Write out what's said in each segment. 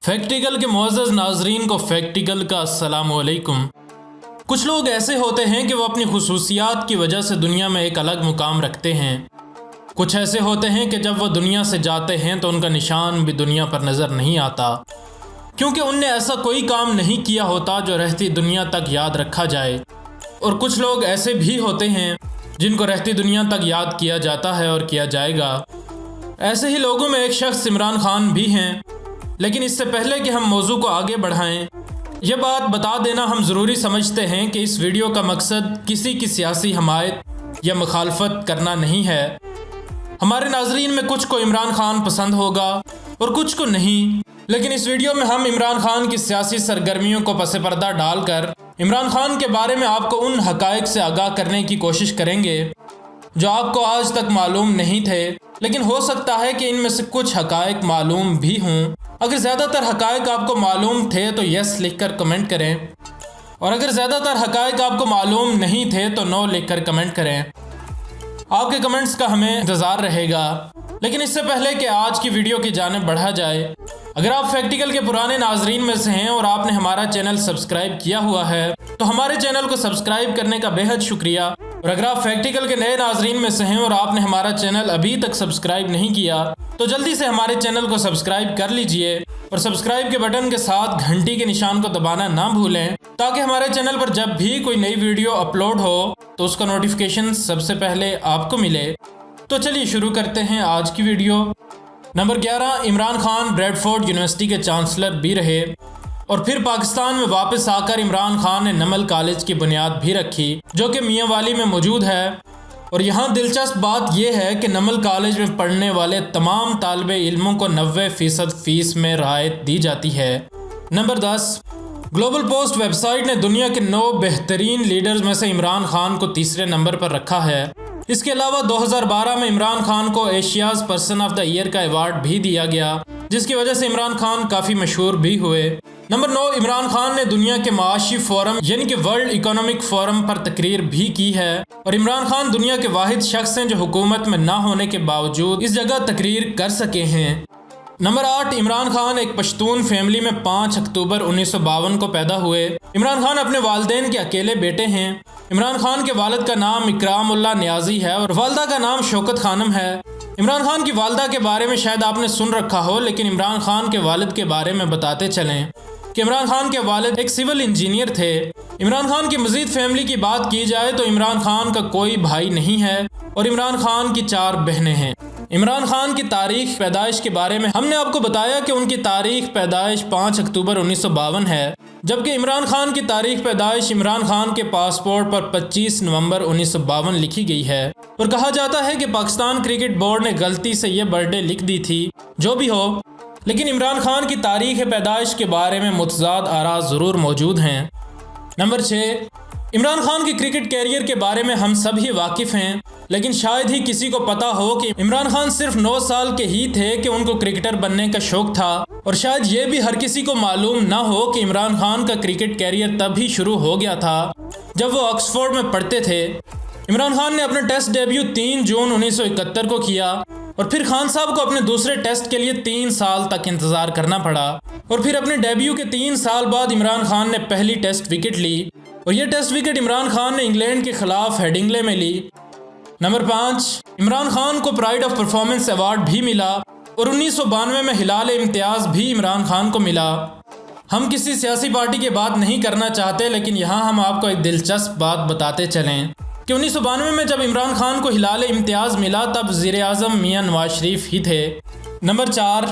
فیکٹیکل کے معزز ناظرین کو فیکٹیکل کا السلام علیکم۔ کچھ لوگ ایسے ہوتے ہیں کہ وہ اپنی خصوصیات کی وجہ سے دنیا میں ایک الگ مقام رکھتے ہیں۔ کچھ ایسے ہوتے ہیں کہ جب وہ دنیا سے جاتے ہیں تو ان کا نشان بھی دنیا پر نظر نہیں آتا، کیونکہ ان نے ایسا کوئی کام نہیں کیا ہوتا جو رہتی دنیا تک یاد رکھا جائے۔ اور کچھ لوگ ایسے بھی ہوتے ہیں جن کو رہتی دنیا تک یاد کیا جاتا ہے اور کیا جائے گا۔ ایسے ہی لوگوں میں ایک شخص عمران خان بھی ہیں۔ لیکن اس سے پہلے کہ ہم موضوع کو آگے بڑھائیں، یہ بات بتا دینا ہم ضروری سمجھتے ہیں کہ اس ویڈیو کا مقصد کسی کی سیاسی حمایت یا مخالفت کرنا نہیں ہے۔ ہمارے ناظرین میں کچھ کو عمران خان پسند ہوگا اور کچھ کو نہیں، لیکن اس ویڈیو میں ہم عمران خان کی سیاسی سرگرمیوں کو پس پردہ ڈال کر عمران خان کے بارے میں آپ کو ان حقائق سے آگاہ کرنے کی کوشش کریں گے جو آپ کو آج تک معلوم نہیں تھے، لیکن ہو سکتا ہے کہ ان میں سے کچھ حقائق معلوم بھی ہوں۔ اگر زیادہ تر حقائق آپ کو معلوم تھے تو یس لکھ کر کمنٹ کریں، اور اگر زیادہ تر حقائق آپ کو معلوم نہیں تھے تو نو لکھ کر کمنٹ کریں۔ آپ کے کمنٹس کا ہمیں انتظار رہے گا۔ لیکن اس سے پہلے کہ آج کی ویڈیو کی جانب بڑھا جائے، اگر آپ فیکٹیکل کے پرانے ناظرین میں سے ہیں اور آپ نے ہمارا چینل سبسکرائب کیا ہوا ہے تو ہمارے چینل کو سبسکرائب کرنے کا بے حد شکریہ، اور اگر آپ فیکٹیکل کے نئے ناظرین میں سے ہیں اور آپ نے ہمارا چینل ابھی تک سبسکرائب نہیں کیا تو جلدی سے ہمارے چینل کو سبسکرائب کر لیجئے، اور سبسکرائب کے بٹن کے ساتھ گھنٹی کے نشان کو دبانا نہ بھولیں تاکہ ہمارے چینل پر جب بھی کوئی نئی ویڈیو اپلوڈ ہو تو اس کا نوٹیفیکیشن سب سے پہلے آپ کو ملے۔ تو چلیے شروع کرتے ہیں آج کی video. Number 11، Imran Khan Bradford university کے چانسلر بھی رہے، اور پھر پاکستان میں واپس آ کر عمران خان نے نمل کالج کی بنیاد بھی رکھی جو کہ میاں والی میں موجود ہے۔ اور یہاں دلچسپ بات یہ ہے کہ نمل کالج میں پڑھنے والے تمام طالب علموں کو 90% فیس میں رعایت دی جاتی ہے۔ Number 10، global post website نے دنیا کے 9 بہترین لیڈرز میں سے عمران خان کو تیسرے نمبر پر رکھا ہے۔ اس کے علاوہ 2012 میں عمران خان کو Asia's person of the year کا ایوارڈ بھی دیا گیا، جس کی وجہ سے عمران خان کافی مشہور بھی ہوئے۔ نمبر 9، عمران خان نے دنیا کے معاشی فورم یعنی کہ ورلڈ اکنامک فورم پر تقریر بھی کی ہے، اور عمران خان دنیا کے واحد شخص ہیں جو حکومت میں نہ ہونے کے باوجود اس جگہ تقریر کر سکے ہیں۔ نمبر 8، عمران خان ایک پشتون فیملی میں 5 اکتوبر 1952 کو پیدا ہوئے۔ عمران خان اپنے والدین کے اکیلے بیٹے ہیں۔ عمران خان کے والد کا نام اکرام اللہ نیازی ہے اور والدہ کا نام شوکت خانم ہے۔ عمران خان کی والدہ کے بارے میں شاید آپ نے سن رکھا ہو، لیکن عمران خان کے والد کے بارے میں بتاتے چلیں کہ عمران خان کے والد ایک سول انجینئر تھے۔ عمران خان کی مزید فیملی کی بات کی جائے تو عمران خان کا کوئی بھائی نہیں ہے اور عمران خان کی 4 بہنیں ہیں۔ عمران خان کی تاریخ پیدائش کے بارے میں ہم نے آپ کو بتایا کہ ان کی تاریخ پیدائش 5 اکتوبر 1952 ہے، جبکہ عمران خان کی تاریخ پیدائش عمران خان کے پاسپورٹ پر 25 نومبر 1952 لکھی گئی ہے، اور کہا جاتا ہے کہ پاکستان کرکٹ بورڈ نے غلطی سے یہ برتھ ڈے لکھ دی تھی۔ جو بھی ہو، لیکن عمران خان کی تاریخ پیدائش کے بارے میں متضاد آراء ضرور موجود ہیں۔ نمبر 6، عمران خان کی کرکٹ کیریئر کے بارے میں ہم سب ہی واقف ہیں، لیکن شاید ہی کسی کو پتا ہو کہ عمران خان صرف 9 سال کے ہی تھے کہ ان کو کرکٹر بننے کا شوق تھا، اور شاید یہ بھی ہر کسی کو معلوم نہ ہو کہ عمران خان کا کرکٹ کیریئر تب ہی شروع ہو گیا تھا جب وہ آکسفورڈ میں پڑھتے تھے۔ عمران خان نے اپنا ٹیسٹ ڈیبیو 3 جون 1971 کو کیا، اور پھر خان صاحب کو اپنے دوسرے ٹیسٹ کے لیے 3 سال تک انتظار کرنا پڑا، اور پھر اپنے ڈیبیو کے 3 سال بعد عمران خان نے پہلی ٹیسٹ وکٹ لی، اور یہ ٹیسٹ وکٹ عمران خان نے انگلینڈ کے خلاف ہیڈنگلے میں لی۔ نمبر 5، عمران خان کو پرائڈ آف پرفارمنس ایوارڈ بھی ملا، اور 1992 میں ہلال امتیاز بھی عمران خان کو ملا۔ ہم کسی سیاسی پارٹی کی بات نہیں کرنا چاہتے، لیکن یہاں ہم آپ کو ایک دلچسپ بات بتاتے چلیں کہ 1992 میں جب عمران خان کو ہلال امتیاز ملا تب وزیر اعظم میاں نواز شریف ہی تھے۔ نمبر 4،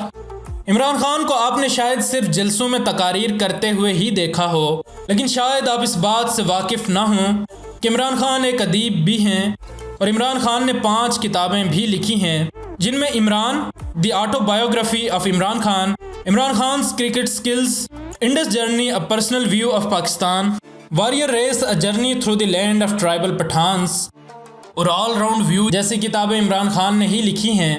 عمران خان کو آپ نے شاید صرف جلسوں میں تقاریر کرتے ہوئے ہی دیکھا ہو، لیکن شاید آپ اس بات سے واقف نہ ہوں کہ عمران خان ایک ادیب بھی ہیں، اور عمران خان نے 5 کتابیں بھی لکھی ہیں، جن میں Imran, the autobiography of Imran Khan, Imran Khan's cricket skills, Indus journey, a personal view of Pakistan, warrior race, a journey through the land of tribal Pathans, اور آل راؤنڈ ویو جیسی کتابیں عمران خان نے ہی لکھی ہیں۔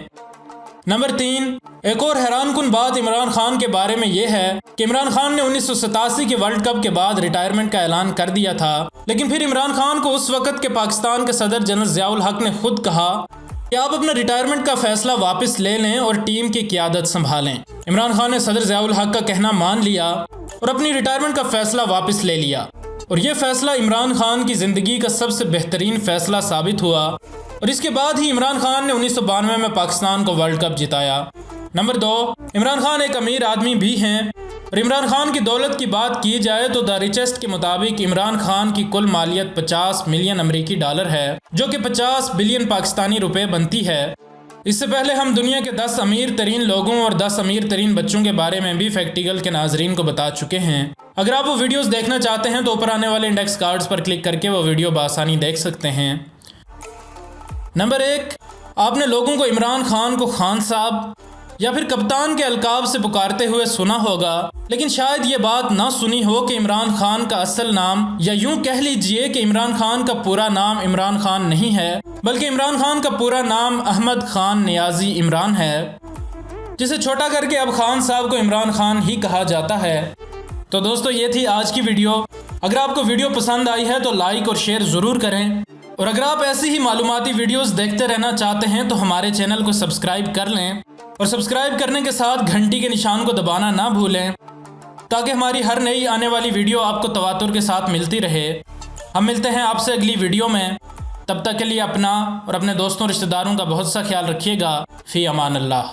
نمبر 3، ایک اور حیران کن بات عمران خان کے بارے میں یہ ہے کہ عمران خان نے 1987 کے ورلڈ کپ کے بعد ریٹائرمنٹ کا اعلان کر دیا تھا، لیکن پھر عمران خان کو اس وقت کے پاکستان کے صدر جنرل ضیاء الحق نے خود کہا کہ آپ اپنا ریٹائرمنٹ کا فیصلہ واپس لے لیں اور ٹیم کی قیادت سنبھالیں۔ عمران خان نے صدر ضیاء الحق کا کہنا مان لیا اور اپنی ریٹائرمنٹ کا فیصلہ واپس لے لیا، اور یہ فیصلہ عمران خان کی زندگی کا سب سے بہترین فیصلہ ثابت ہوا، اور اس کے بعد ہی عمران خان نے 1992 میں پاکستان کو ورلڈ کپ جتایا۔ نمبر 2، عمران خان ایک امیر آدمی بھی ہیں، اور عمران خان کی دولت کی بات کی جائے تو دا ریچسٹ کے مطابق عمران خان کی کل مالیت 50 ملین امریکی ڈالر ہے، جو کہ 50 بلین پاکستانی روپے بنتی ہے۔ اس سے پہلے ہم دنیا کے 10 امیر ترین لوگوں اور 10 امیر ترین بچوں کے بارے میں بھی فیکٹیکل کے ناظرین کو بتا چکے ہیں۔ اگر آپ وہ ویڈیوز دیکھنا چاہتے ہیں تو اوپر آنے والے انڈیکس کارڈز پر کلک کر کے وہ ویڈیو بآسانی دیکھ سکتے ہیں۔ نمبر 1، آپ نے لوگوں کو عمران خان کو خان صاحب یا پھر کپتان کے القاب سے پکارتے ہوئے سنا ہوگا، لیکن شاید یہ بات نہ سنی ہو کہ عمران خان کا اصل نام، یا یوں کہہ لیجئے کہ عمران خان کا پورا نام عمران خان نہیں ہے، بلکہ عمران خان کا پورا نام احمد خان نیازی عمران ہے، جسے چھوٹا کر کے اب خان صاحب کو عمران خان ہی کہا جاتا ہے۔ تو دوستو، یہ تھی آج کی ویڈیو۔ اگر آپ کو ویڈیو پسند آئی ہے تو لائک اور شیئر ضرور کریں، اور اگر آپ ایسی ہی معلوماتی ویڈیوز دیکھتے رہنا چاہتے ہیں تو ہمارے چینل کو سبسکرائب کر لیں، اور سبسکرائب کرنے کے ساتھ گھنٹی کے نشان کو دبانا نہ بھولیں، تاکہ ہماری ہر نئی آنے والی ویڈیو آپ کو تواتر کے ساتھ ملتی رہے۔ ہم ملتے ہیں آپ سے اگلی ویڈیو میں، تب تک کے لیے اپنا اور اپنے دوستوں رشتہ داروں کا بہت سا خیال رکھیے گا۔ فی امان اللہ۔